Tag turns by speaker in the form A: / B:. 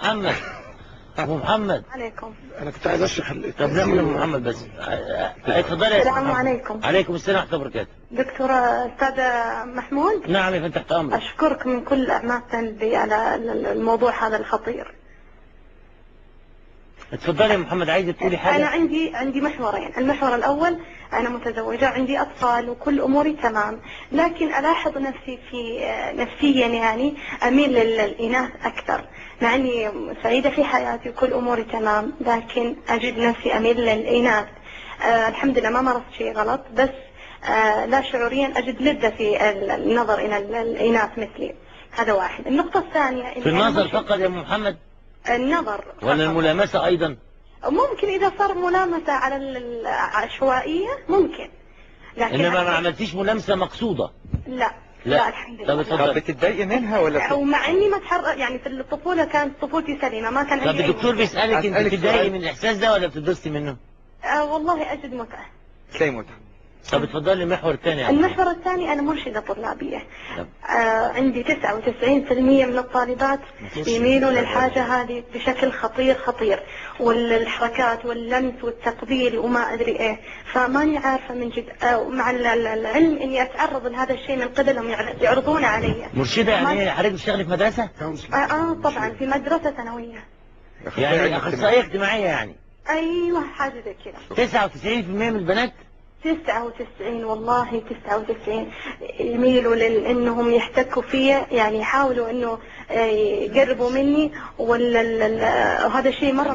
A: محمد. ابو محمد
B: عليكم.
C: انا كنت عايز اشرح
A: طب ناخد ابو محمد بس. اتفضلي.
B: السلام عليكم.
A: عليكم السلام ورحمه الله وبركاته.
B: دكتور استاذ محمود.
A: نعم يا فندم تحت امرك.
B: اشكرك من كل اعماق قلبي على الموضوع هذا الخطير.
A: اتفضلي يا محمد، عايزه تقولي حاجه؟
B: انا عندي محورين. المحور الاول انا متزوجه، عندي اطفال وكل اموري تمام، لكن الاحظ نفسي نفسيا يعني اميل للاناث اكثر، مع اني سعيده في حياتي وكل اموري تمام، لكن اجد نفسي اميل للاناث. الحمد لله ما مارست شيء غلط، بس لا شعوريا اجد لذه في النظر الى الاناث مثلي. هذا واحد. النقطه الثانيه
A: في النظر فقط يا محمد؟
B: النظر
A: ولا الملامسة أيضا؟
B: ممكن إذا صار ملامسة على العشوائية ممكن، لكن
A: إنما ما عملتيش ملامسة مقصودة؟
B: لا الحمد لله.
C: طب بتتضايقي منها ولا
B: ومع إني ما اتحرك يعني في الطفولة كانت طفولتي سليمة، ما كان
A: عندي. طب الدكتور بيسألك أنت بتتضايقي من الإحساس ده ولا بتتبسطي منه؟
B: والله أجد متعة.
C: تلاقي متعة.
A: طب اتفضلي المحور الثاني.
B: المحور الثاني أنا مرشدة طلابية. عندي 99% من الطالبات يميلوا للحاجة هذه بشكل خطير، والحركات واللمس والتقبيل وما أدري إيه، فماني عارفة من جد. مع العلم إني أتعرض لهذا الشيء من قبلهم، يعرضون علي.
A: مرشدة يعني حضرتك بتشتغلي في مدرسة؟
B: طبعا في مدرسة ثانوية.
A: يعني أخصائية اجتماعية يعني؟
B: أيوة حاجة زي كذا.
A: 99% من البنات؟
B: 99 والله 99 يميلوا لانهم يحتكوا فيا، يعني يحاولوا انه يقربوا مني، وهذا الشيء مرة